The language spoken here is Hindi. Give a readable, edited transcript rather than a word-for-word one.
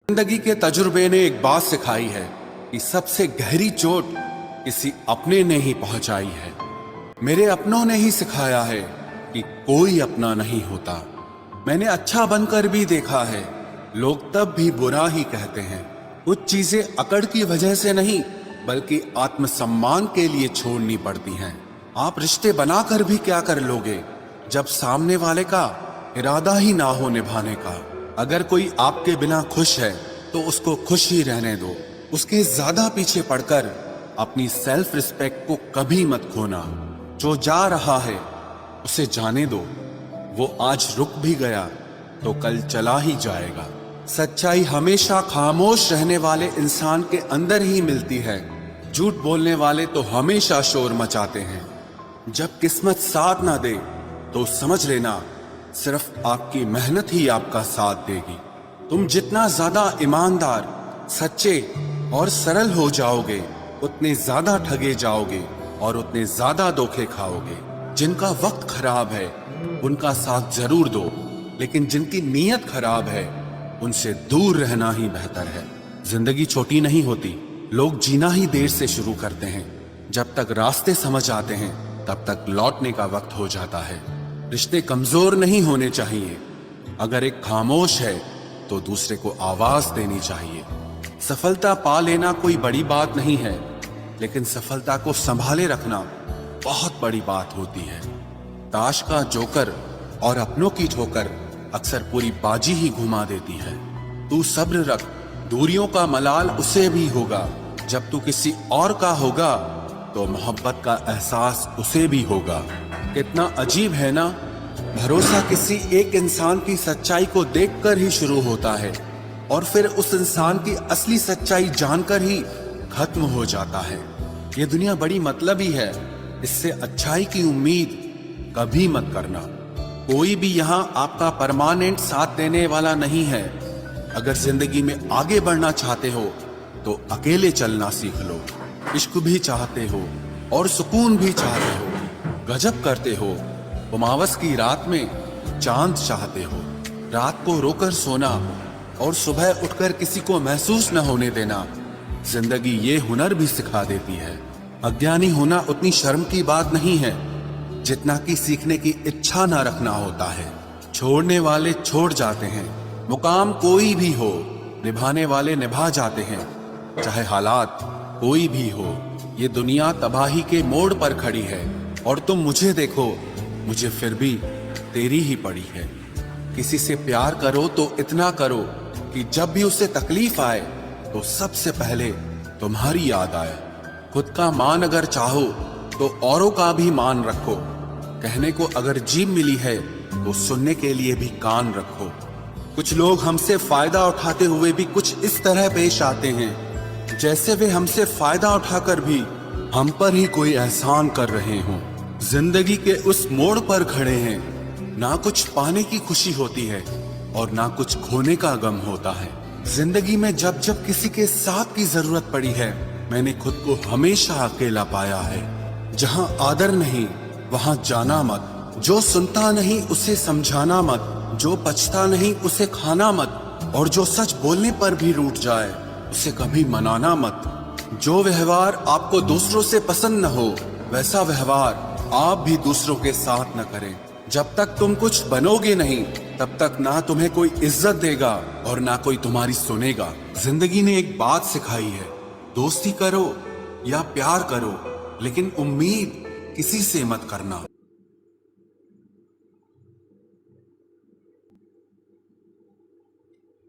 जिंदगी के तजुर्बे ने एक बात सिखाई है कि सबसे गहरी चोट किसी अपने ने ही पहुंचाई है। मेरे अपनों ने ही सिखाया है कि कोई अपना नहीं होता। मैंने अच्छा बनकर भी देखा है, लोग तब भी बुरा ही कहते हैं। कुछ चीजें अकड़ की वजह से नहीं बल्कि आत्मसम्मान के लिए छोड़नी पड़ती हैं। आप रिश्ते बनाकर भी क्या कर लोगे जब सामने वाले का इरादा ही ना हो निभाने का। अगर कोई आपके बिना खुश है तो उसको खुश ही रहने दो। उसके ज्यादा पीछे पड़कर अपनी सेल्फ रिस्पेक्ट को कभी मत खोना। जो जा रहा है उसे जाने दो, वो आज रुक भी गया तो कल चला ही जाएगा। सच्चाई हमेशा खामोश रहने वाले इंसान के अंदर ही मिलती है। झूठ बोलने वाले तो हमेशा शोर मचाते हैं। जब किस्मत साथ ना दे तो समझ लेना सिर्फ आपकी मेहनत ही आपका साथ देगी। तुम जितना ज्यादा ईमानदार, सच्चे और सरल हो जाओगे उतने ज्यादा ठगे जाओगे और उतने ज्यादा धोखे खाओगे। जिनका वक्त खराब है उनका साथ जरूर दो, लेकिन जिनकी नीयत खराब है उनसे दूर रहना ही बेहतर है। जिंदगी छोटी नहीं होती, लोग जीना ही देर से शुरू करते हैं। जब तक रास्ते समझ आते हैं तब तक लौटने का वक्त हो जाता है। रिश्ते कमजोर नहीं होने चाहिए। अगर एक खामोश है तो दूसरे को आवाज देनी चाहिए। सफलता पा लेना कोई बड़ी बात नहीं है, लेकिन सफलता को संभाले रखना बहुत बड़ी बात होती है। ताश का जोकर और अपनों की ठोकर अक्सर पूरी बाजी ही घुमा देती है। तू सब्र रख, दूरियों का मलाल उसे भी होगा। जब तू किसी और का होगा तो मोहब्बत का एहसास उसे भी होगा। कितना अजीब है ना, भरोसा किसी एक इंसान की सच्चाई को देखकर ही शुरू होता है और फिर उस इंसान की असली सच्चाई जानकर ही खत्म हो जाता है। ये दुनिया बड़ी मतलबी है, इससे अच्छाई की उम्मीद कभी मत करना। कोई भी यहाँ आपका परमानेंट साथ देने वाला नहीं है। अगर जिंदगी में आगे बढ़ना चाहते हो तो अकेले चलना सीख लो। इश्क भी चाहते हो और सुकून भी चाहते हो, गजब करते हो। उमावस की रात में चांद चाहते हो। रात को रोकर सोना और सुबह उठकर किसी को महसूस न होने देना, जिंदगी ये हुनर भी सिखा देती है। अज्ञानी होना उतनी शर्म की बात नहीं है जितना कि सीखने की इच्छा न रखना होता है। छोड़ने वाले छोड़ जाते हैं, मुकाम कोई भी हो, निभाने वाले निभा जाते हैं। चाहे हालात कोई भी हो, ये दुनिया तबाही के मोड़ पर खड़ी है और तुम मुझे देखो, मुझे फिर भी तेरी ही पड़ी है। किसी से प्यार करो तो इतना करो कि जब भी उसे तकलीफ आए तो सबसे पहले तुम्हारी याद आए। खुद का मान अगर चाहो तो औरों का भी मान रखो। कहने को अगर जीभ मिली है तो सुनने के लिए भी कान रखो। कुछ लोग हमसे फायदा उठाते हुए भी कुछ इस तरह पेश आते हैं जैसे वे हमसे फायदा उठाकर भी हम पर ही कोई एहसान कर रहे हों। जिंदगी के उस मोड़ पर खड़े हैं, ना कुछ पाने की खुशी होती है और ना कुछ खोने का गम होता है। जिंदगी में जब जब किसी के साथ की जरूरत पड़ी है, मैंने खुद को हमेशा अकेला पाया है। जहां आदर नहीं वहां जाना मत, जो सुनता नहीं उसे समझाना मत, जो पछता नहीं उसे खाना मत, और जो सच बोलने पर भी रूठ जाए उसे कभी मनाना मत। जो व्यवहार आपको दूसरों से पसंद न हो वैसा व्यवहार आप भी दूसरों के साथ न करें। जब तक तुम कुछ बनोगे नहीं तब तक ना तुम्हें कोई इज्जत देगा और ना कोई तुम्हारी सुनेगा। जिंदगी ने एक बात सिखाई है, दोस्ती करो या प्यार करो, लेकिन उम्मीद किसी से मत करना।